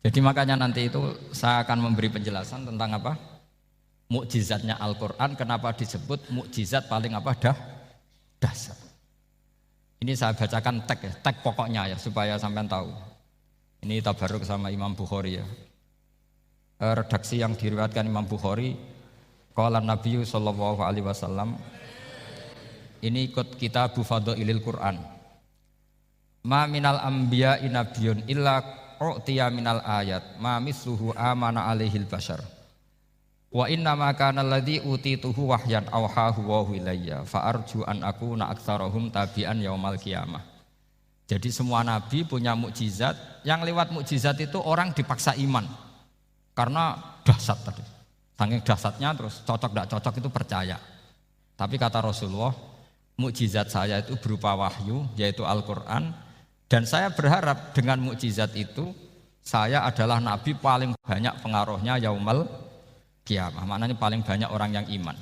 Jadi makanya nanti itu saya akan memberi penjelasan tentang apa? Mukjizatnya Al-Qur'an, kenapa disebut mukjizat paling dasar. Ini saya bacakan tag pokoknya ya supaya sampean tahu. Ini tabaruk sama Imam Bukhari ya. Redaksi yang diriwayatkan Imam Bukhari, qala Nabi sallallahu alaihi wasallam. Ini ikut kitab Fadhailil Quran. Ma minal anbiya'i nabiyyun illa u'tiya minal ayat ma misluhu amana alaihil bashar. Wa inna ma kana alladhi utituhu wahyan awhahu wa ilayya fa arju an akuna aktsarahum tabi'an yaumal qiyamah. Jadi semua nabi punya mukjizat, yang lewat mukjizat itu orang dipaksa iman. Karena dahsyat tadi. Saking dahsyatnya terus cocok tidak cocok itu percaya. Tapi kata Rasulullah, mukjizat saya itu berupa wahyu yaitu Al-Qur'an, dan saya berharap dengan mukjizat itu saya adalah nabi paling banyak pengaruhnya yaumal qiyamah, maknanya paling banyak orang yang iman.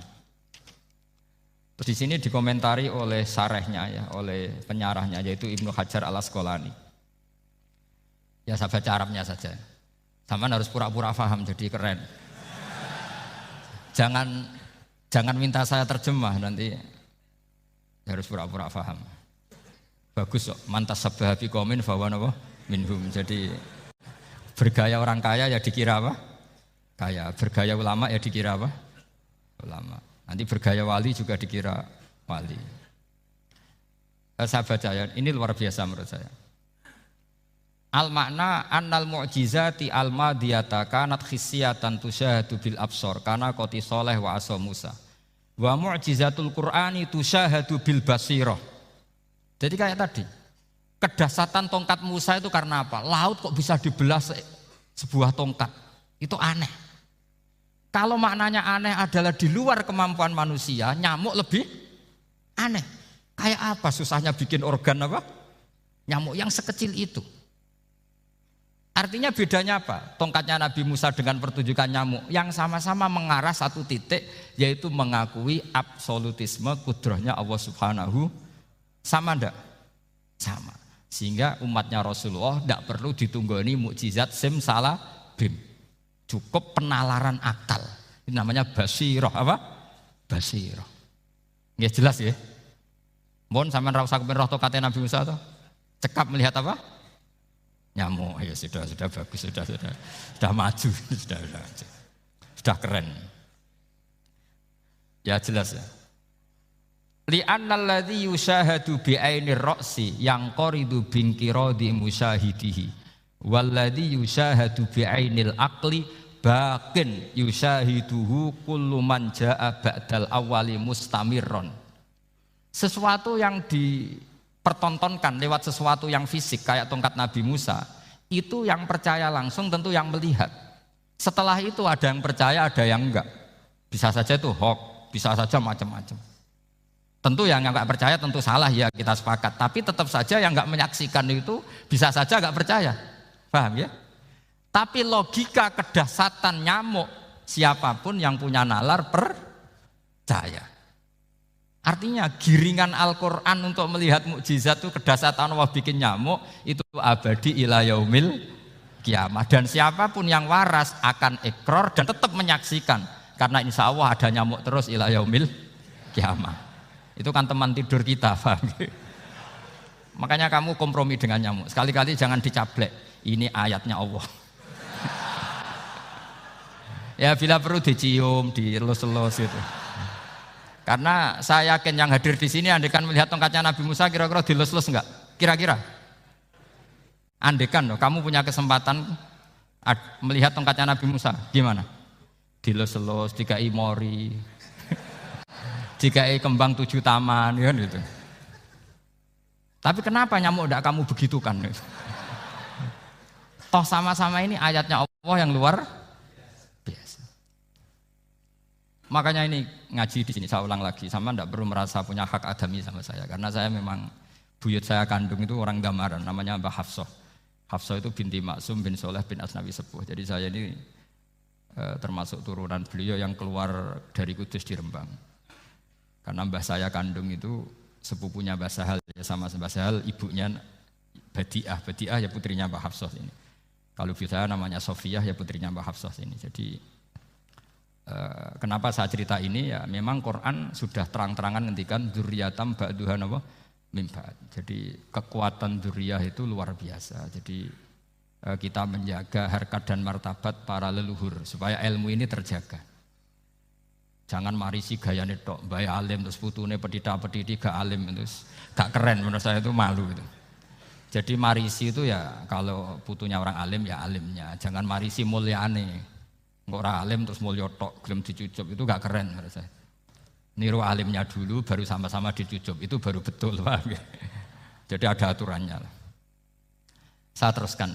Terus di sini dikomentari oleh sarehnya ya, oleh penyarahnya yaitu Ibnu Hajar Al-Asqalani. Ya saya baca Arabnya saja. Sama harus pura-pura paham jadi keren. Jangan minta saya terjemah nanti harus pura-pura paham. Bagus kok, mantas sabahabi qaumin fahuwa minhum. Jadi bergaya orang kaya ya dikira apa? Kaya, bergaya ulama ya dikira apa? Ulama. Nanti bergaya wali juga dikira wali. Saya baca ya, ini luar biasa menurut saya. Al makna annal mu'jizati al madiyata kanat khissiyatan tusyahadu bil absor kana qoti soleh wa asa Musa. Wa mu'jizatul Qur'ani tusyahadu bil basirah. Jadi kayak tadi, kedahsyatan tongkat Musa itu karena apa? Laut kok bisa dibelah sebuah tongkat? Itu aneh. Kalau maknanya aneh adalah di luar kemampuan manusia, nyamuk lebih aneh. Kayak apa susahnya bikin organ apa? Nyamuk yang sekecil itu. Artinya bedanya apa? Tongkatnya Nabi Musa dengan pertunjukan nyamuk yang sama-sama mengarah satu titik, yaitu mengakui absolutisme kudrahnya Allah Subhanahu. Sama enggak? Sama. Sehingga umatnya Rasulullah tidak perlu ditunggoni mukjizat simsalabim. Cukup penalaran akal. Ini namanya basirah apa? Basirah. Ya jelas ya. Mohon sampean ra usah kepen roh tokate Nabi Musa toh. Cekap melihat apa? Nyamuk. Ya sudah bagus, sudah maju, sudah keren. Ya jelas ya. Li'annal ladzi yusyahadu bi'ainir ra'si yang qaridu binqiradi musyahidihi walladzi yusyahadu bi'ainil aqli baqin yusyahiduhu kullu man jaa ba'dal awwali mustamirron. Sesuatu yang dipertontonkan lewat sesuatu yang fisik kayak tongkat Nabi Musa, itu yang percaya langsung tentu yang melihat. Setelah itu ada yang percaya, ada yang enggak. Bisa saja itu hoax, bisa saja macam-macam. Tentu yang enggak percaya tentu salah ya, kita sepakat. Tapi tetap saja yang enggak menyaksikan itu bisa saja enggak percaya. Paham ya? Tapi logika kedahsyatan nyamuk, siapapun yang punya nalar percaya. Artinya giringan Al-Quran untuk melihat mukjizat itu kedahsyatan Allah bikin nyamuk itu abadi ila yaumil kiamah. Dan siapapun yang waras akan ikrar dan tetap menyaksikan. Karena insya Allah ada nyamuk terus ila yaumil kiamah. Itu kan teman tidur kita, paham? Makanya kamu kompromi dengan nyamuk. Sekali-kali jangan dicablek. Ini ayatnya Allah. Ya bila perlu dicium, dielus-elus gitu. Karena saya yakin yang hadir di sini andekan melihat tongkatnya Nabi Musa kira-kira dilus-lus enggak? Kira-kira? Andekan loh, kamu punya kesempatan melihat tongkatnya Nabi Musa, gimana? Dilus-elus, dikai mori, dikai kembang 7 taman, ya gitu. Tapi kenapa nyamuk enggak kamu begitukan? Toh sama-sama ini ayatnya Allah yang luar biasa. Makanya ini ngaji di sini saya ulang lagi, sama enggak perlu merasa punya hak adami sama saya, karena saya memang buyut saya kandung itu orang Gamaran, namanya Mbah Hafsah. Hafsah itu binti Maksum bin Soleh bin Asnawi Sepuh. Jadi saya ini termasuk turunan beliau yang keluar dari Kudus di Rembang. Karena mbah saya kandung itu sepupunya Mbah Sahal, ya sama Mbah Sahal, ibunya Badiah ya putrinya Mbah Hafsah ini. Kalau ibu saya namanya Sofiyah, ya putrinya Mbak Hafsah ini. Jadi kenapa saya cerita ini ya memang Quran sudah terang-terangan ngendikan dzurriyatam ba'duha napa mim ba'd. Jadi kekuatan dzurriyah itu luar biasa. Jadi kita menjaga harkat dan martabat para leluhur supaya ilmu ini terjaga. Jangan marisi gayane tok, bae alim terus putune pedita-pediti gak alim terus gak keren, menurut saya itu malu gitu. Jadi marisi itu ya kalau putunya orang alim ya alimnya, jangan marisi mulyane. Engko ora alim terus mulya tok gelem dicucup itu gak keren menurut saya. Niru alimnya dulu baru sama-sama dicucup itu baru betul, paham ya? Jadi ada aturannya lah. Saya teruskan.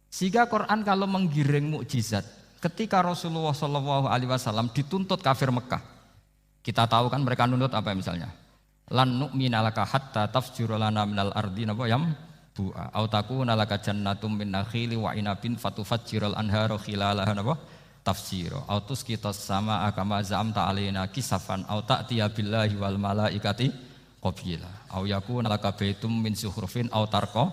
Sehingga Quran kalau menggiring mukjizat, ketika Rasulullah SAW dituntut kafir Mekah, kita tahu kan mereka nuntut apa misalnya? Lan nu'mina laka hatta tafjura lana minal ardi napa yam bu'a au takuna laka jannatum min nakhili wa inabin fatufajjiral anhara khilalaha napa tafsira au tusqitas samaa kama za'amta alaina kisafan au ta'tiya billahi wal malaikati qabila au yakuna laka baitum min zuhrufin au tarqa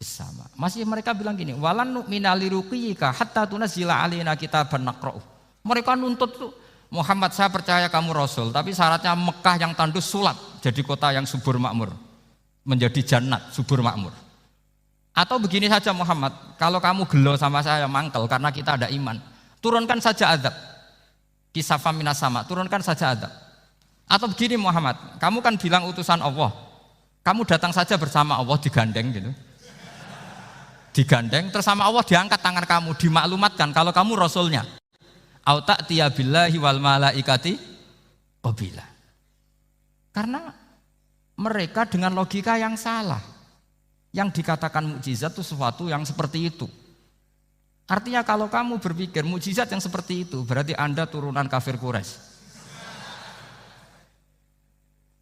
sama. Masih mereka bilang gini, walan nu'mina liruqiyika hatta tunzila alaina kitaban naqra'u. Mereka nuntut tuh, Muhammad saya percaya kamu rasul, tapi syaratnya Mekah yang tandus sulap jadi kota yang subur makmur, menjadi jannat subur makmur. Atau begini saja Muhammad, kalau kamu gelo sama saya mangkel karena kita ada iman, turunkan saja azab. Kisafam minas sama, turunkan saja azab. Atau begini Muhammad, kamu kan bilang utusan Allah, kamu datang saja bersama Allah digandeng gitu. Digandeng terus sama Allah diangkat tangan kamu, dimaklumatkan kalau kamu rasulnya. Au ta'tiya billahi wal malaikati qabila. Karena mereka dengan logika yang salah. Yang dikatakan mukjizat itu sesuatu yang seperti itu. Artinya kalau kamu berpikir mukjizat yang seperti itu, berarti Anda turunan kafir Quraisy.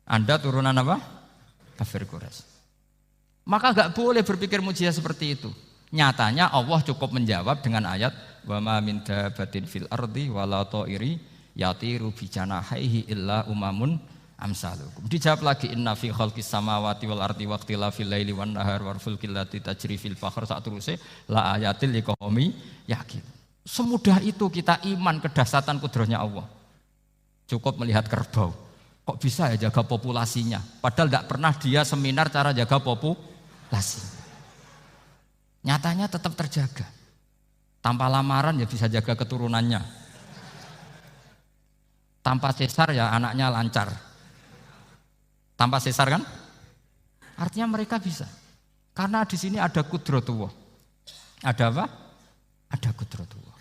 Anda turunan apa? Kafir Quraisy. Maka enggak boleh berpikir mukjizat seperti itu. Nyatanya Allah cukup menjawab dengan ayat wa ma min dabatin fil ardi wala ta'iri yatiru bi janahihi illa umamun amsalukum. Dijawab lagi inna fi khalqis samawati wal ardi waqtilafil laili wan nahar wal fulkil lati tajri fil bahr sak teruse la ayatil liqaumi yakin. Semudah itu kita iman kedahsyatan kudrahnya Allah. Cukup melihat kerbau. Kok bisa ya jaga populasinya? Padahal enggak pernah dia seminar cara jaga populasi. Nyatanya tetap terjaga. Tanpa lamaran ya bisa jaga keturunannya. Tanpa sesar ya anaknya lancar. Tanpa sesar kan? Artinya mereka bisa. Karena di sini ada kudratullah. Ada apa? Ada kudratullah.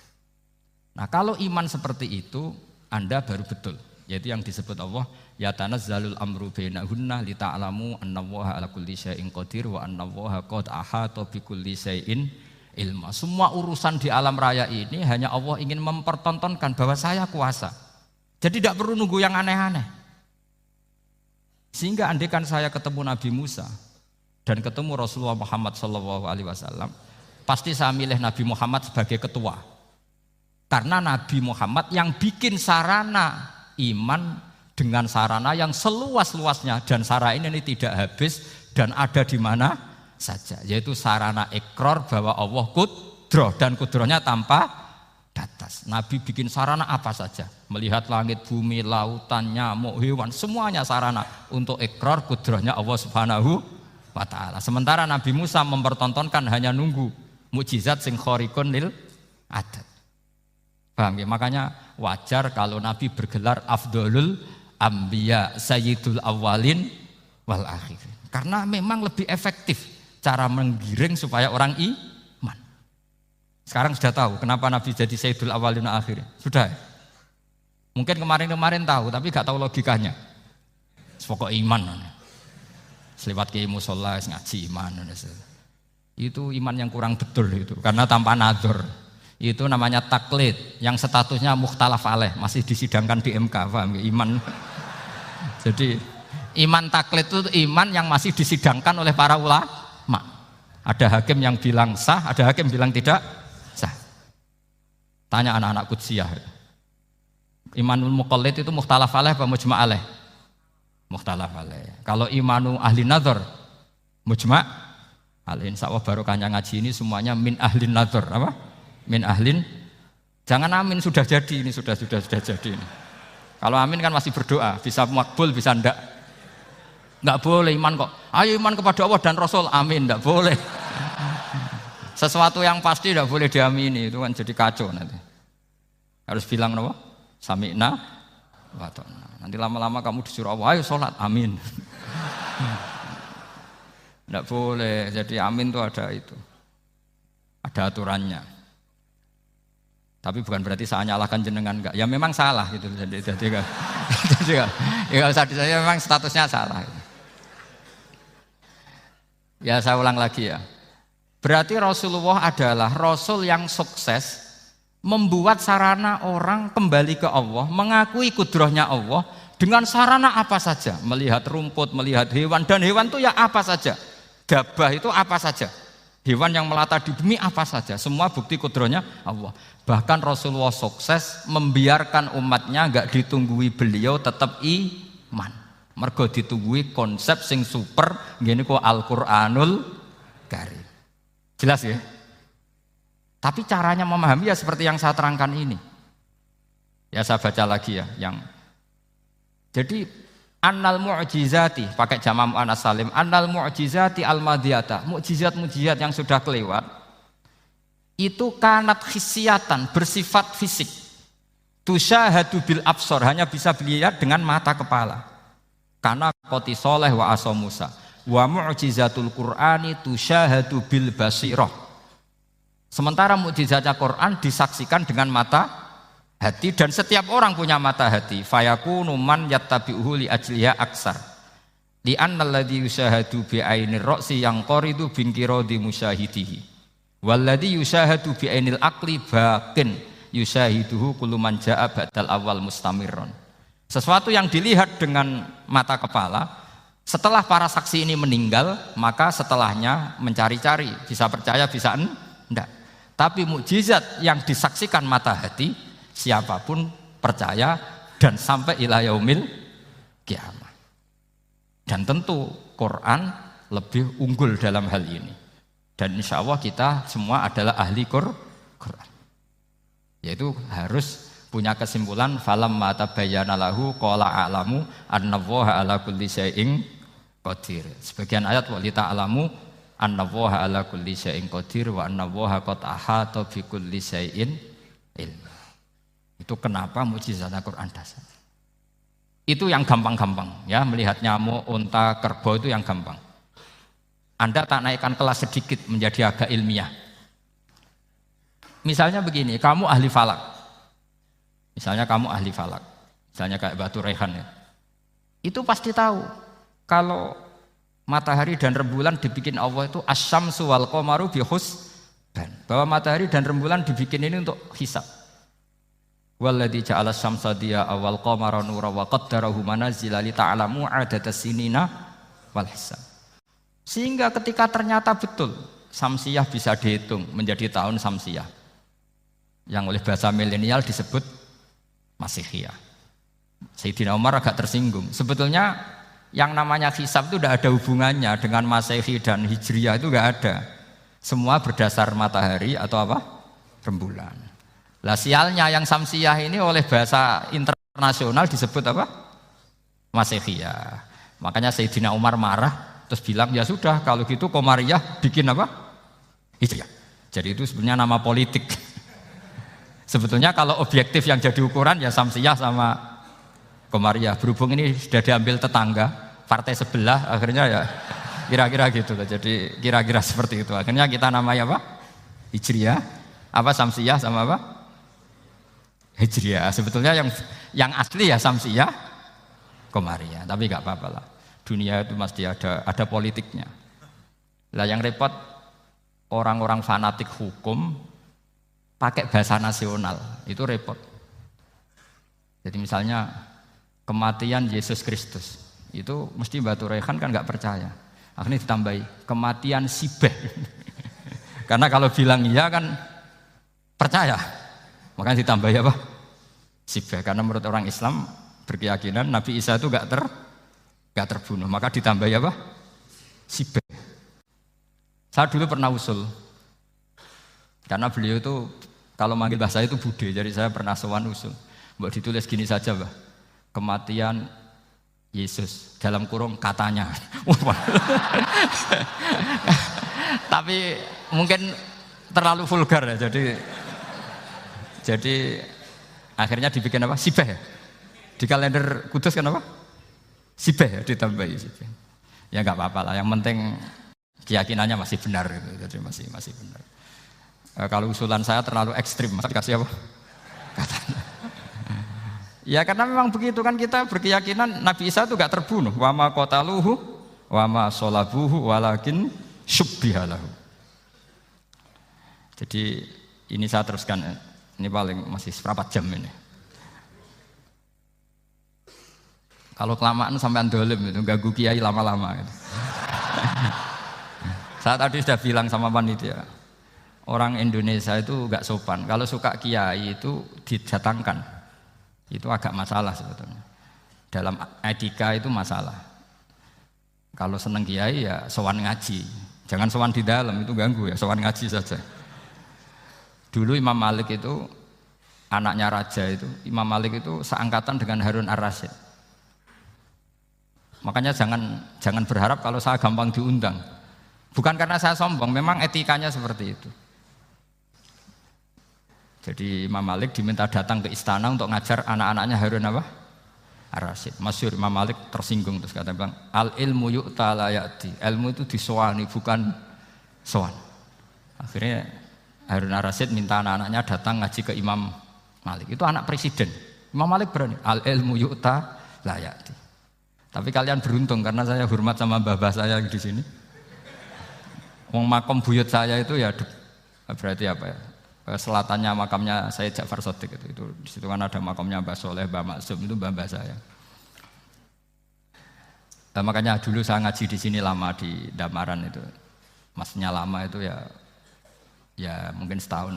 Nah, kalau iman seperti itu Anda baru betul. Yaitu yang disebut Allah ya tanazzalul amru bainahunna li ta'lamu annallaha ala kulli syai'in qadir wa annallaha qad ahata bi kulli syai'in ilma. Semua urusan di alam raya ini hanya Allah ingin mempertontonkan bahwa saya kuasa. Jadi tidak perlu nunggu yang aneh-aneh. Sehingga andaikan saya ketemu Nabi Musa dan ketemu Rasulullah Muhammad SAW, pasti saya milih Nabi Muhammad sebagai ketua. Karena Nabi Muhammad yang bikin sarana iman dengan sarana yang seluas-luasnya dan sarana ini tidak habis dan ada di mana saja, yaitu sarana ikrar bahwa Allah kudroh dan kudrohnya tanpa batas. Nabi bikin sarana apa saja, melihat langit, bumi, lautan, nyamuk, hewan, semuanya sarana untuk ikrar kudrohnya Allah Subhanahu wa ta'ala. Sementara Nabi Musa mempertontonkan hanya nunggu mukjizat sing khariqun lil adat. Paham ya? Makanya wajar kalau Nabi bergelar Afdolul Ambiya Sayyidul Awwalin wal Akhirin. Karena memang lebih efektif cara menggiring supaya orang iman. Sekarang sudah tahu kenapa Nabi jadi Sayyidul Awwalin wal Akhirin? Sudah. Mungkin kemarin-kemarin tahu tapi gak tahu logikanya. Pokok iman. Selewat ke musola ngaji iman. Itu iman yang kurang betul itu karena tanpa nadzor. Itu namanya taklid yang statusnya mukhtalaf alaih, masih disidangkan di MK, paham ya? Iman. Jadi iman taklid itu iman yang masih disidangkan oleh para ulama. Ada hakim yang bilang sah, ada hakim bilang tidak sah. Tanya anak-anak Qudsiyah. Imanul muqallid itu mukhtalaf alaih apa mujma' alaih? Mukhtalaf alaih. Kalau imanu ahli nadzar mujma' Insya Allah barokahnya ngaji ini semuanya min ahlin nadhar, apa? Min ahlin. Jangan amin sudah jadi ini sudah jadi ini. Kalau amin kan masih berdoa, bisa makbul, bisa ndak. Enggak boleh iman kok. Ayo iman kepada Allah dan Rasul, amin, enggak boleh. Sesuatu yang pasti enggak boleh diamini, itu kan jadi kacau nanti. Harus bilang apa? Sami'na wa ta'na. Nanti lama-lama kamu disuruh Allah, ayo sholat, amin. Enggak boleh, jadi amin itu ada itu. Ada aturannya. Tapi bukan berarti saya nyalahkan jenengan enggak. Ya memang salah gitu. Jadi kan. Ya enggak usah saya memang statusnya salah. Ya saya ulang lagi ya. Berarti Rasulullah adalah Rasul yang sukses membuat sarana orang kembali ke Allah, mengakui kudrahnya Allah dengan sarana apa saja. Melihat rumput, melihat hewan, dan hewan itu ya apa saja. Gabah itu apa saja. Hewan yang melata di bumi apa saja. Semua bukti kudrahnya Allah. Bahkan Rasulullah sukses membiarkan umatnya enggak ditunggui beliau tetap iman. Mergo ditunggui konsep sing super ngene kok Al-Qur'anul Karim. Jelas ya? Tapi caranya memahami ya seperti yang saya terangkan ini. Ya saya baca lagi ya yang jadi annal mu'jizati pakai jama' muannas salim, annal mu'jizati al-madiyata, mukjizat-mukjizat yang sudah kelewat itu kanat khisiatan, bersifat fisik. Tusyahadu bil absor, hanya bisa dilihat dengan mata kepala. Karena qoti soleh wa aso Musa. Wa mu'jizatul Qur'ani tusyahadu bil basirah. Sementara mukjizatnya Quran disaksikan dengan mata hati dan setiap orang punya mata hati. Fayakunu man yattabi'uhu li ajliha aksar. Li annal ladzi yusyahadu bi ainir ra'si yang qaridu bin qiradi musyahidihi. Walladzi yusyahadu bi ainil aqli baqin yusyahiduhu kullu man jaa ba'dal awal mustamirron. Sesuatu yang dilihat dengan mata kepala, setelah para saksi ini meninggal, maka setelahnya mencari-cari, bisa percaya, bisa enggak. Tapi mukjizat yang disaksikan mata hati, siapapun percaya dan sampai ila yaumil kiamah. Dan tentu Quran lebih unggul dalam hal ini. Dan insya Allah kita semua adalah ahli Quran. Yaitu harus punya kesimpulan falamma tabayyana lahu qala a'lamu annallaha ala kulli syai'in qadir. Sebagian ayat wa lita'lamu annallaha ala kulli syai'in qadir wa annallaha qad ahata bi kulli syai'in ilma. Itu kenapa mukjizat Al-Qur'an dasar. Itu yang gampang-gampang ya, melihat nyamuk, unta, kerbau itu yang gampang. Anda tak naikkan kelas sedikit menjadi agak ilmiah. Misalnya begini, kamu ahli falak. Misalnya kamu ahli falak, misalnya kayak Batu Rehan ya. Itu pasti tahu kalau matahari dan rembulan dibikin Allah itu asyamsu wal qamaru bi husban. Bahwa matahari dan rembulan dibikin ini untuk hisab. Walladzi ja'ala syamsa diya'a wal qamara nura wa qaddarahu manazila li ta'lamu 'adadas sinina wal hisab. Sehingga ketika ternyata betul samsiyah bisa dihitung menjadi tahun samsiyah. Yang oleh bahasa milenial disebut Masihiyah. Sayyidina Umar agak tersinggung. Sebetulnya yang namanya hisab itu tidak ada hubungannya dengan Masehi dan Hijriyah, itu tidak ada. Semua berdasar matahari atau apa? Rembulan. Lah sialnya yang samsiyah ini oleh bahasa internasional disebut apa? Masihiyah. Makanya Sayyidina Umar marah terus bilang ya sudah kalau gitu Qamariyah bikin apa? Hijriyah. Jadi itu sebenarnya nama politik. Sebetulnya kalau objektif yang jadi ukuran ya Samsiyah sama Qamariyah. Berhubung ini sudah diambil tetangga, partai sebelah, akhirnya ya kira-kira gitu. Jadi kira-kira seperti itu. Akhirnya kita namanya apa? Hijriyah, apa Samsiyah sama apa? Hijriyah. Sebetulnya yang asli ya Samsiyah, Qamariyah. Tapi nggak apa-apa lah. Dunia itu mesti ada politiknya. Lah yang repot orang-orang fanatik hukum pakai bahasa nasional, itu repot. Jadi misalnya kematian Yesus Kristus, itu mesti Batu Rehan kan nggak percaya. Akhirnya ditambahi kematian Sibeh. Karena kalau bilang iya kan percaya, makanya ditambahi apa? Sibeh. Karena menurut orang Islam berkeyakinan Nabi Isa itu nggak terbunuh, maka ditambahi apa? Sibeh. Saya dulu pernah usul, karena beliau itu kalau manggil bahasa itu bude, jadi saya pernah sowan usul. Mbok ditulis gini saja, Mbah. Kematian Yesus dalam kurung katanya. Tapi mungkin terlalu vulgar ya, jadi akhirnya dibikin apa? Sibeh ya? Di kalender Kudus kan apa? Sibeh ya, ditambahi Sibeh. Ya nggak apa-apa lah, yang penting keyakinannya masih benar gitu. Jadi masih benar. Kalau usulan saya terlalu ekstrim, masa dikasih apa? Katanya. Ya karena memang begitu kan, kita berkeyakinan Nabi Isa itu gak terbunuh. Wa ma qataluhu wa ma sholabuhu walakin syubbihalahu. Jadi ini saya teruskan, ini paling masih seperempat jam ini. Kalau kelamaan sampai dolim itu ganggu kiai lama-lama gitu. Saya tadi sudah bilang sama panitia, orang Indonesia itu gak sopan. Kalau suka kiai itu didatangkan, itu agak masalah sebetulnya. Dalam etika itu masalah. Kalau seneng kiai ya sowan ngaji, jangan sowan di dalam, itu ganggu ya, sowan ngaji saja. Dulu Imam Malik itu anaknya raja itu, Imam Malik itu seangkatan dengan Harun Ar-Rasyid. Makanya jangan berharap kalau saya gampang diundang. Bukan karena saya sombong, memang etikanya seperti itu. Jadi Imam Malik diminta datang ke istana untuk ngajar anak-anaknya Harun apa? Ar-Rasyid. Masyhur Imam Malik tersinggung terus kata bilang, al ilmu yu'ta la ya'ti. Ilmu itu disowani bukan sowan. Akhirnya Harun Ar-Rasyid minta anak-anaknya datang ngaji ke Imam Malik. Itu anak presiden. Imam Malik berani, al ilmu yu'ta la ya'ti. Tapi kalian beruntung karena saya hormat sama mbah-mbah saya di sini. Wong makom buyut saya itu ya berarti apa ya? Selatannya makamnya Sayyid Ja'far Shadiq itu di situ kan ada makamnya Mbah Soleh, Mbah Maksum, itu mbah-mbah saya. Nah, makanya dulu saya ngaji di sini lama di Damaran itu. Maksudnya lama itu ya mungkin setahun.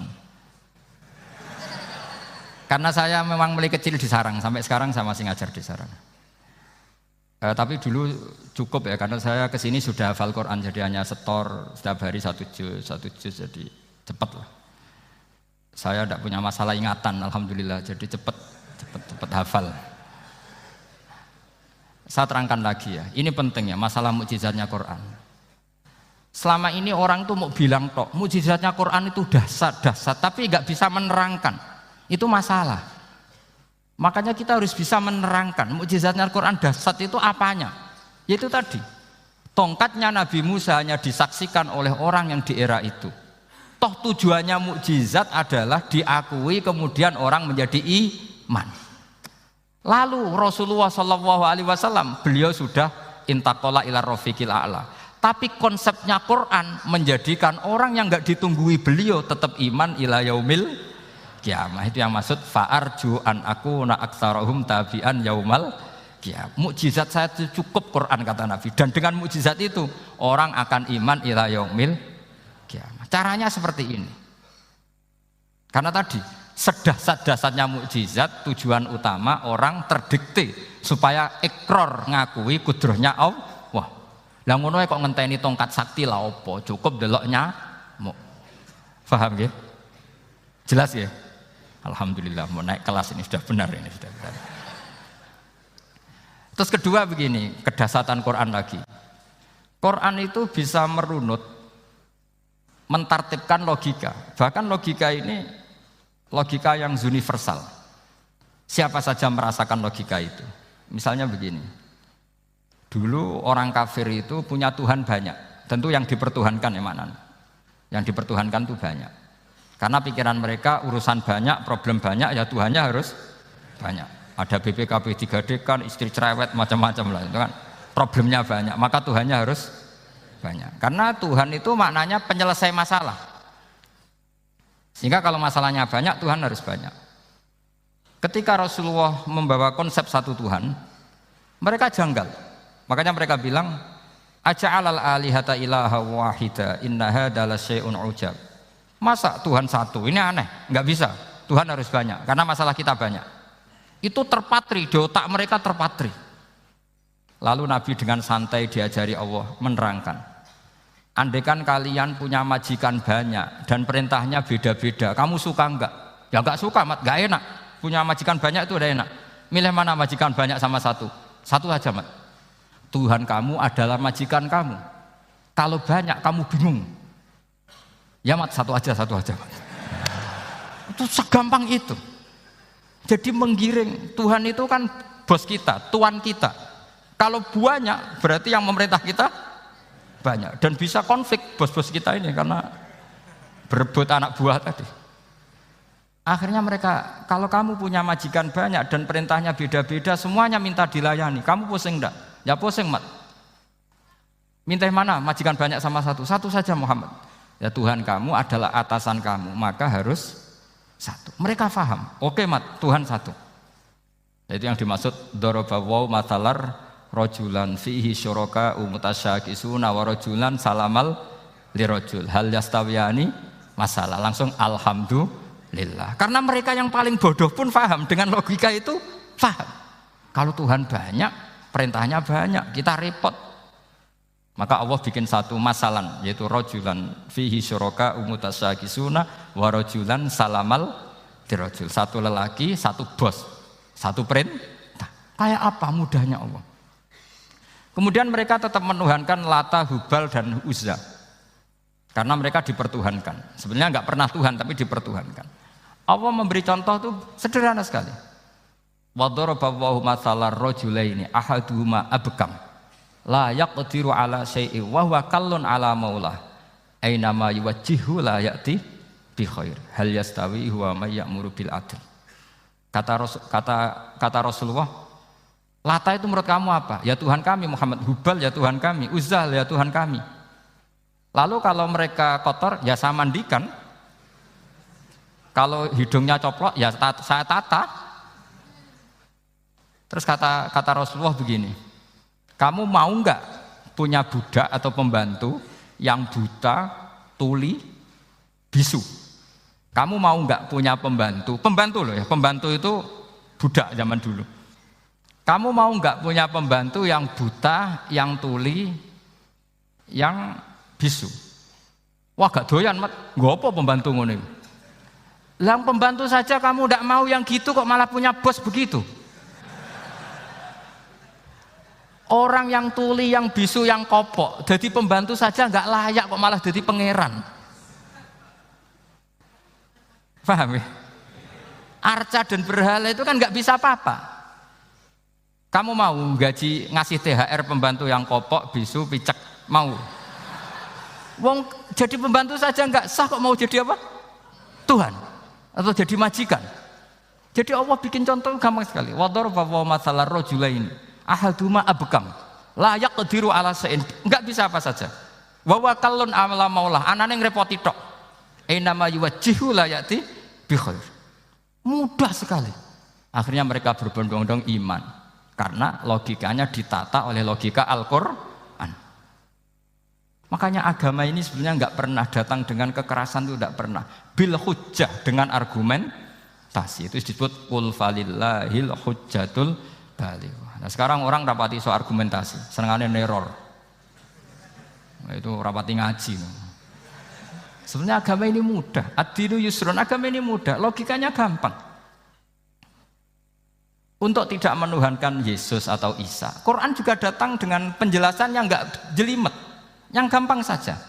Karena saya memang mulai kecil di Sarang, sampai sekarang saya masih ngajar di Sarang. Tapi dulu cukup ya, karena saya kesini sudah hafal Quran, jadi hanya setor setiap hari satu juz, jadi cepat lah. Saya tidak punya masalah ingatan, alhamdulillah, jadi cepat hafal. Saya terangkan lagi ya, ini penting ya, masalah mukjizatnya Quran. Selama ini orang tuh mau bilang tok, mukjizatnya Quran itu dahsyat, tapi nggak bisa menerangkan, itu masalah. Makanya kita harus bisa menerangkan mukjizatnya Al-Quran dahsyat itu apanya. Yaitu tadi, tongkatnya Nabi Musa hanya disaksikan oleh orang yang di era itu. Toh tujuannya mukjizat adalah diakui kemudian orang menjadi iman. Lalu Rasulullah SAW beliau sudah intaqala ila rafiqil a'la. Tapi konsepnya Quran menjadikan orang yang enggak ditunggui beliau tetap iman ila yaumil kiamah. Itu yang maksud fa'arju an akuna aktsarahum tabi'an yaumal kiamah. Mukjizat saya itu cukup Quran kata Nabi, dan dengan mukjizat itu orang akan iman ila yaumil kiamah. Caranya seperti ini. Karena tadi sedahsyat-dahsyatnya mukjizat, tujuan utama orang terdikte supaya ikrar ngakui kudrohnya Allah. Lah ngono kok ngenteni tongkat sakti lah opo? Cukup deloknya mau. Paham nggih? Jelas ya? Alhamdulillah, mau naik kelas ini sudah benar ini sudah benar. Terus kedua begini, kedahsyatan Quran lagi. Quran itu bisa merunut, mentartibkan logika. Bahkan logika ini logika yang universal. Siapa saja merasakan logika itu. Misalnya begini. Dulu orang kafir itu punya Tuhan banyak. Tentu yang dipertuhankan ya mana? Yang dipertuhankan itu banyak. Karena pikiran mereka urusan banyak, problem banyak, ya Tuhannya harus banyak. Ada BPKB 3D kan, istri cerewet, macam-macam lah itu kan. Problemnya banyak, maka Tuhannya harus banyak. Karena Tuhan itu maknanya penyelesai masalah. Sehingga kalau masalahnya banyak, Tuhan harus banyak. Ketika Rasulullah membawa konsep satu Tuhan, mereka janggal. Makanya mereka bilang, aja'alal alihata ilaha wahida inna hadza lasyai'un ujab. Masa Tuhan satu? Ini aneh, nggak bisa. Tuhan harus banyak, karena masalah kita banyak. Itu terpatri, di otak mereka terpatri. Lalu Nabi dengan santai diajari Allah menerangkan. Andaikan kalian punya majikan banyak dan perintahnya beda-beda, kamu suka enggak? Ya enggak suka, Mat, enggak enak. Punya majikan banyak itu udah enak. Milih mana majikan banyak sama satu? Satu aja, Mat. Tuhan kamu adalah majikan kamu. Kalau banyak kamu bingung. Ya, Mat, satu aja, Mat. Itu segampang itu. Jadi menggiring, Tuhan itu kan bos kita, tuan kita. Kalau banyak berarti yang memerintah kita banyak, dan bisa konflik bos-bos kita ini karena berebut anak buah tadi. Akhirnya mereka, kalau kamu punya majikan banyak dan perintahnya beda-beda, semuanya minta dilayani, kamu pusing enggak? Ya pusing, Mat. Minta mana majikan banyak sama satu? Satu saja, Muhammad. Ya Tuhan kamu adalah atasan kamu, maka harus satu. Mereka paham. Oke, Mat, Tuhan satu. Itu yang dimaksud dorobawaw matalar rojulan fihi syuraka umutasyakisuna wa rojulan salamal lirojul hal yastawiyani masalah. Langsung alhamdulillah. Karena mereka yang paling bodoh pun paham dengan logika itu, paham. Kalau Tuhan banyak, perintahnya banyak, kita repot. Maka Allah bikin satu masalan, yaitu rojulan fihi syuraka umutasyakisuna wa rojulan salamal lirojul. Satu lelaki, satu bos, satu perintah. Kayak apa mudahnya Allah. Kemudian mereka tetap menuhankan Lata, Hubal, dan Uzza. Karena mereka dipertuhankan. Sebenarnya enggak pernah Tuhan, tapi dipertuhankan. Allah memberi contoh itu sederhana sekali. Wa daraballahu mathalar rajulaini ahaduhuma abkam la yaqdiru ala syai'in wa huwa kallun ala maulah aina ma yuwajjihu la ya'ti bi khair hal yastawi huwa may ya'muru bil adl. Kata Rasulullah, Lata itu menurut kamu apa? Ya Tuhan kami. Muhammad, Hubal ya Tuhan kami. Uzzah ya Tuhan kami. Lalu kalau mereka kotor ya saya mandikan. Kalau hidungnya coplok ya saya tata. Terus kata Rasulullah begini, kamu mau enggak punya budak atau pembantu yang buta, tuli, bisu? Kamu mau enggak punya pembantu loh ya, pembantu itu budak zaman dulu. Kamu mau enggak punya pembantu yang buta, yang tuli, yang bisu? Wah gak doyan, Mat. Nggo apa pembantu ngono iki? Lah pembantu saja kamu enggak mau yang gitu, kok malah punya bos begitu? Orang yang tuli, yang bisu, yang kopok, jadi pembantu saja enggak layak, kok malah jadi pangeran. Paham ya? Arca dan berhala itu kan enggak bisa apa-apa. Kamu mau gaji ngasih THR pembantu yang kopok, bisu, picek? Mau? Wong jadi pembantu saja enggak sah, kok mau jadi apa? Tuhan atau jadi majikan? Jadi Allah bikin contoh gampang sekali. Wa daraballahu mathalar rajulaini ahaduma abkam la yaqdiru ala syai'in. Enggak bisa apa saja. Wa huwa kallun ala maulah, anane ngrepoti tok. Ainama yuwajjihu la ya'ti bi khair. Mudah sekali. Akhirnya mereka berbondong-bondong iman. Karena logikanya ditata oleh logika Al-Quran. Makanya agama ini sebenarnya enggak pernah datang dengan kekerasan, itu enggak pernah. Bil hujjah, dengan argumentasi. Itu disebut qul falillahil hujjatul balighah. Nah sekarang orang rapati soal argumentasi, senengane neror. Nah, itu rapati ngaji. Sebenarnya agama ini mudah. Ad-dinu yusrun, agama ini mudah, logikanya gampang. Untuk tidak menuhankan Yesus atau Isa, Quran juga datang dengan penjelasan yang enggak jelimet, yang gampang saja.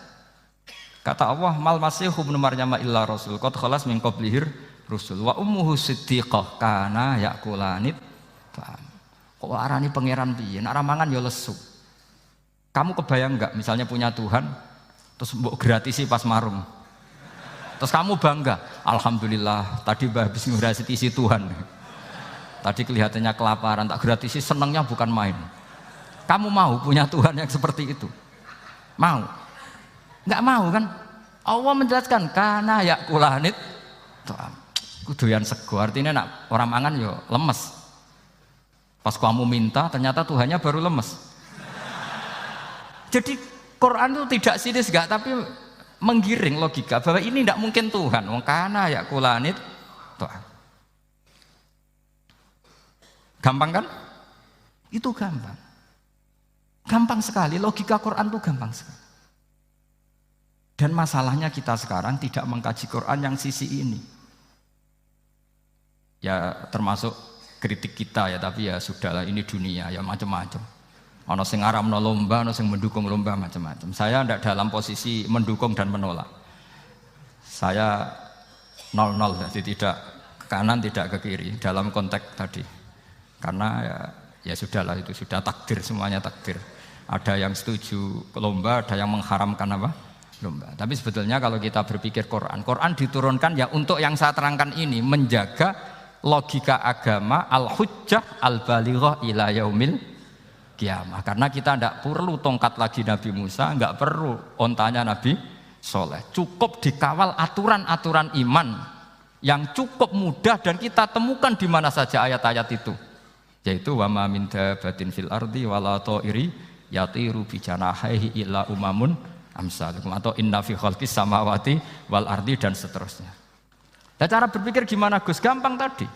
Kata Allah, mal masihu ibnu maryam illa rasul qad khalas min qablihir rusul wa ummuhu siddiqah kana yakulanit. Kok arani pangeran piye? Nek mangan ya lesu. Kamu kebayang enggak misalnya punya Tuhan terus mbok gratisi pas marung. Terus kamu bangga, alhamdulillah tadi habis ngratisi Tuhan. Tadi kelihatannya kelaparan, tak gratisi, senangnya bukan main. Kamu mau punya Tuhan yang seperti itu? Mau? Enggak mau kan? Allah menjelaskan karena yakulanit kuduyan sego, artinya nak orang mangan yo lemes. Pas kamu minta ternyata Tuhannya baru lemes. Jadi Quran itu tidak sinis enggak, tapi menggiring logika bahwa ini tidak mungkin Tuhan. Wong kana yakulanit gampang kan? Itu gampang. Gampang sekali, logika Quran itu gampang sekali. Dan masalahnya kita sekarang tidak mengkaji Quran yang sisi ini. Ya termasuk kritik kita ya, tapi ya sudahlah, ini dunia ya macam-macam. Ono sing ngaramno lomba, ono sing mendukung lomba, macam-macam. Saya tidak dalam posisi mendukung dan menolak. Saya 0-0, jadi tidak ke kanan tidak ke kiri dalam konteks tadi. Karena ya sudahlah, itu sudah takdir, semuanya takdir. Ada yang setuju lomba, ada yang mengharamkan apa? Lomba. Tapi sebetulnya kalau kita berpikir Quran diturunkan ya untuk yang saya terangkan ini, menjaga logika agama al-hujjah al-balighah ila yaumil qiyamah. Karena kita tidak perlu tongkat lagi Nabi Musa, enggak perlu ontanya Nabi Soleh. Cukup dikawal aturan-aturan iman yang cukup mudah dan kita temukan di mana saja ayat-ayat itu. Yaitu wa ma min dabatin fil ardi wala ta'iri yatiru bi janahihi illa umamun amsalukum, atau inna fi khalqis samawati wal ardi, dan seterusnya. Dan cara berpikir gimana Gus? Gampang tadi.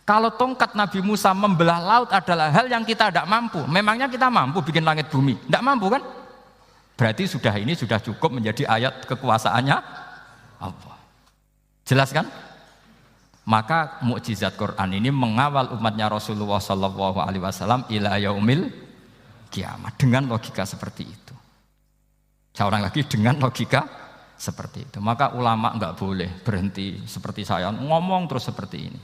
Kalau tongkat Nabi Musa membelah laut adalah hal yang kita tidak mampu. Memangnya kita mampu bikin langit bumi? Tidak mampu kan? Berarti ini sudah cukup menjadi ayat kekuasaannya Allah. Jelas kan? Maka mukjizat Quran ini mengawal umatnya Rasulullah SAW ila yaumil qiyamah dengan logika seperti itu. Saya ulang lagi, dengan logika seperti itu. Maka ulama enggak boleh berhenti seperti saya ngomong terus seperti ini.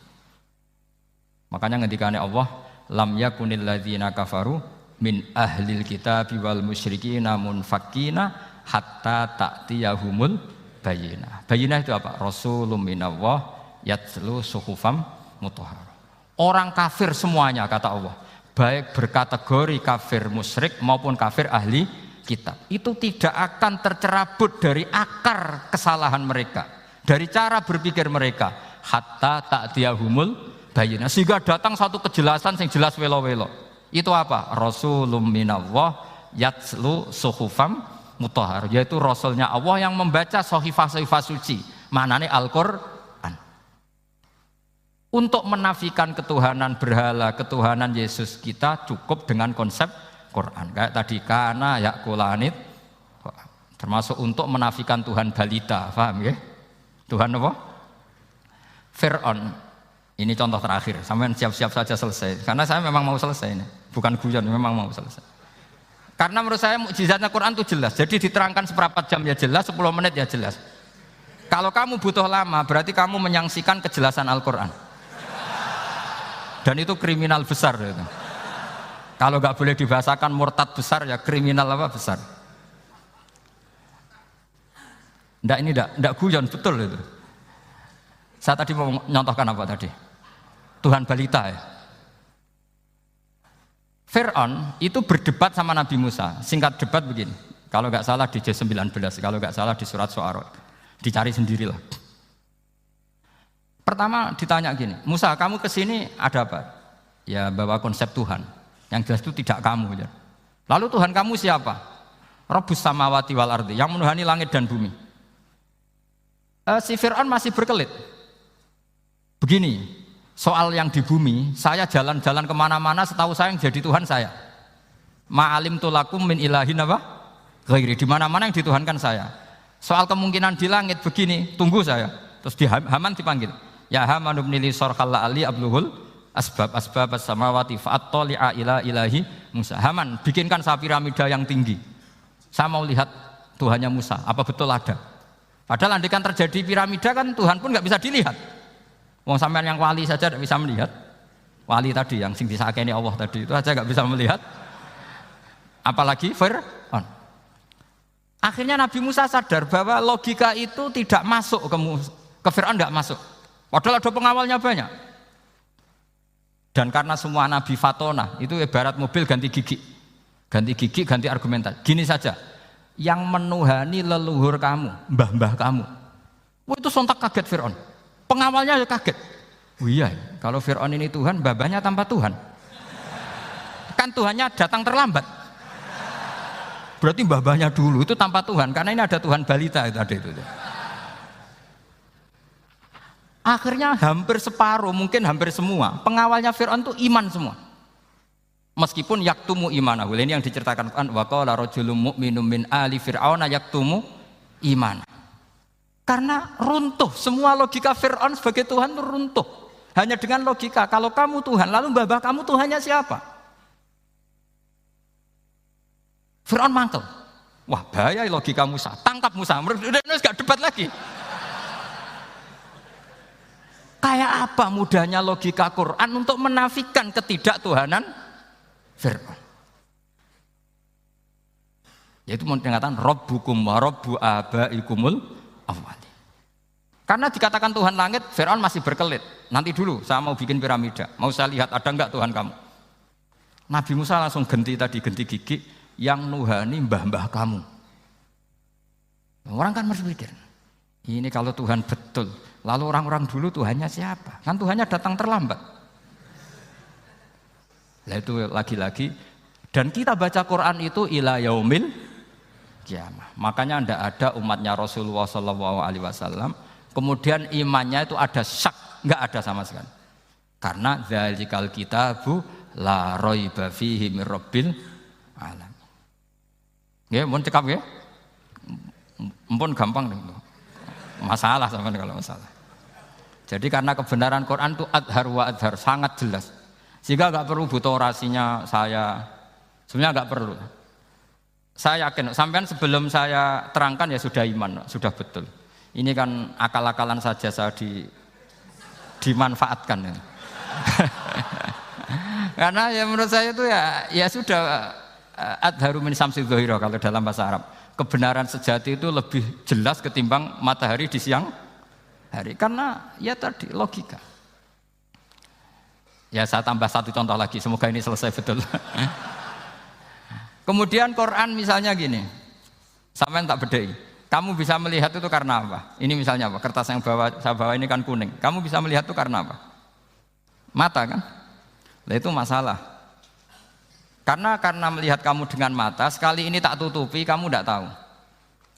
Makanya ngendikane Allah, lam yakunil ladzina kafaru min ahlil kitabi wal musyrikina munfakina hatta ta'tiyahumul bayyinah. Bayyinah itu apa? Rasulun minallah yatslu suhufam mutahharah. Orang kafir semuanya kata Allah, baik berkategori kafir musyrik maupun kafir ahli kitab, itu tidak akan tercerabut dari akar kesalahan mereka, dari cara berpikir mereka, hatta ta'tiyahumul bayyinah, sehingga datang satu kejelasan yang jelas welo-welo. Itu apa? Rasulun minallah yatslu suhufam mutahharah, yaitu rasulnya Allah yang membaca sahifah-sahifah suci, maknanya Al-Qur'an. Untuk menafikan ketuhanan berhala, ketuhanan Yesus, kita cukup dengan konsep Quran. Kayak tadi kana yakulanit, termasuk untuk menafikan Tuhan balita, paham ya? Tuhan apa? Fir'aun. Ini contoh terakhir, sampean siap-siap saja selesai. Karena saya memang mau selesai ini, bukan guyon, memang mau selesai. Karena menurut saya mukjizatnya Quran itu jelas. Jadi diterangkan seperempat jam ya jelas, 10 menit ya jelas. Kalau kamu butuh lama, berarti kamu menyaksikan kejelasan Al-Quran. Dan itu kriminal besar itu. Kalau nggak boleh dibahasakan murtad besar, ya kriminal apa besar. Nggak, ini nggak guyon, betul itu. Saya tadi mau nyontohkan apa tadi? Tuhan balita ya. Fir'aun itu berdebat sama Nabi Musa. Singkat debat begini, kalau nggak salah di Juz 19, kalau nggak salah di surat Syu'ara. Dicari sendirilah. Pertama ditanya gini, Musa kamu kesini ada apa? Ya bawa konsep Tuhan. Yang jelas itu tidak kamu. Ya. Lalu Tuhan kamu siapa? Rabbus samawati wal ardi, yang menuhani langit dan bumi. Si Fir'aun masih berkelit. Begini, soal yang di bumi, saya jalan-jalan kemana-mana, setahu saya yang jadi Tuhan saya. Ma'alim tulakum min ilahin apa? Ghairi, di mana-mana yang dituhankan saya. Soal kemungkinan di langit begini, tunggu saya. Terus di Haman dipanggil. Ya Haman ibn li sarhal ali abluhul asbab as-samawati fa'attali'a ila ilahi Musa. Haman, bikinkan saya piramida yang tinggi. Saya mau lihat Tuhannya Musa, apa betul ada? Padahal andaikan terjadi piramida kan Tuhan pun nggak bisa dilihat. Wong sampean yang wali saja tidak bisa melihat. Wali tadi yang sing disakeni Allah tadi itu aja nggak bisa melihat. Apalagi Fir'aun. Akhirnya Nabi Musa sadar bahwa logika itu tidak masuk ke Fir'aun, tidak masuk. Padahal ada pengawalnya banyak. Dan karena semua Nabi fatona, itu ibarat mobil ganti gigi. Ganti gigi, ganti argumentasi. Gini saja, yang menuhani leluhur kamu, mbah-mbah kamu. Wah, itu sontak kaget Fir'aun. Pengawalnya ya kaget. Oh iya, kalau Fir'aun ini Tuhan, mbah-mbahnya tanpa Tuhan. Kan Tuhannya datang terlambat. Berarti mbah-mbahnya dulu itu tanpa Tuhan, karena ini ada Tuhan balita itu ada itu. Akhirnya hampir separuh, mungkin hampir semua pengawalnya Fir'aun itu iman semua. Meskipun yaktumu imanahu, ini yang diceritakan Quran, wa qala rajulun mu'minun min ali fir'auna yaktumu iman. Karena runtuh, semua logika Fir'aun sebagai Tuhan itu runtuh. Hanya dengan logika, kalau kamu Tuhan, lalu mbah kamu Tuhannya siapa? Fir'aun mangkel. Wah bahaya logika Musa, tangkap Musa, udah gak debat lagi. Kayak apa mudahnya logika Quran untuk menafikan ketidaktuhanan Fir'aun. Yaitu mengatakan Rabbukum wa Rabbu abaikumul awwali. Karena dikatakan Tuhan langit, Fir'aun masih berkelit. Nanti dulu saya mau bikin piramida, mau saya lihat ada enggak Tuhan kamu. Nabi Musa langsung genti gigi yang nuhani mbah-mbah kamu. Orang kan masih pikir, ini kalau Tuhan betul, lalu orang-orang dulu Tuhannya siapa? Kan Tuhannya datang terlambat. Nah itu lagi-lagi, dan kita baca Quran itu ila yaumil kiamah. Makanya tidak ada umatnya Rasulullah SAW kemudian imannya itu ada syak, nggak ada sama sekali. Karena dzalikal kitabu la raiba fihi mir rabbil alamin. Nggih, mun cekap nggih. Mumpun gampang nih. Masalah sampean kalau masalah. Jadi karena kebenaran Quran itu adhar wa adhar, sangat jelas. Sehingga nggak perlu butuh orasinya saya. Sebenarnya nggak perlu. Saya yakin, sampean sebelum saya terangkan ya sudah iman, sudah betul. Ini kan akal-akalan saja saya dimanfaatkan. Ya. Karena ya menurut saya itu ya sudah adharu min samsi dzahira kalau dalam bahasa Arab. Kebenaran sejati itu lebih jelas ketimbang matahari di siang hari. Karena ya tadi logika. Ya saya tambah satu contoh lagi, semoga ini selesai betul. Kemudian Quran misalnya gini, sampean tak bedai. Kamu bisa melihat itu karena apa? Ini misalnya apa? Kertas yang saya bawa ini kan kuning. Kamu bisa melihat itu karena apa? Mata kan? Nah itu masalah. Karena melihat kamu dengan mata, sekali ini tak tutupi, kamu tidak tahu.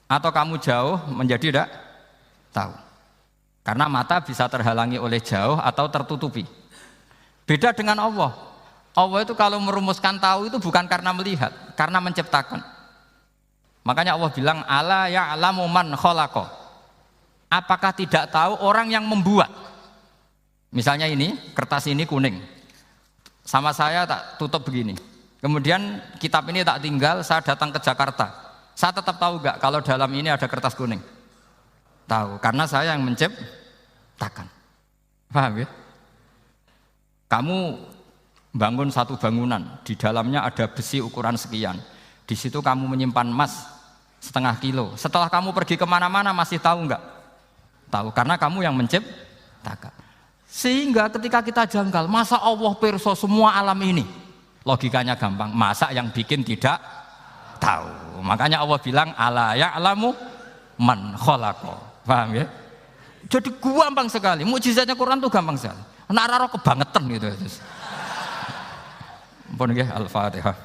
Atau kamu jauh menjadi tidak tahu. Karena mata bisa terhalangi oleh jauh atau tertutupi. Beda dengan Allah. Allah itu kalau merumuskan tahu itu bukan karena melihat, karena menciptakan. Makanya Allah bilang, ala ya'lamu man khalaqa. Apakah tidak tahu orang yang membuat? Misalnya ini, kertas ini kuning. Sama saya tak tutup begini. Kemudian kitab ini tak tinggal, saya datang ke Jakarta. Saya tetap tahu enggak kalau dalam ini ada kertas kuning? Tahu, karena saya yang menciptakan. Paham ya? Kamu bangun satu bangunan, di dalamnya ada besi ukuran sekian. Di situ kamu menyimpan emas 0,5 kilo. Setelah kamu pergi kemana-mana masih tahu enggak? Tahu, karena kamu yang menciptakan. Sehingga ketika kita janggal, masa Allah pirsa semua alam ini? Logikanya gampang, masa yang bikin tidak tahu. Makanya Allah bilang ala ya'lamu man khalaqa. Paham ya? Jadi gampang sekali. Mukjizatnya Quran itu gampang sekali. Nek ora kebangetan gitu. Ampun nggih, Al-Fatihah.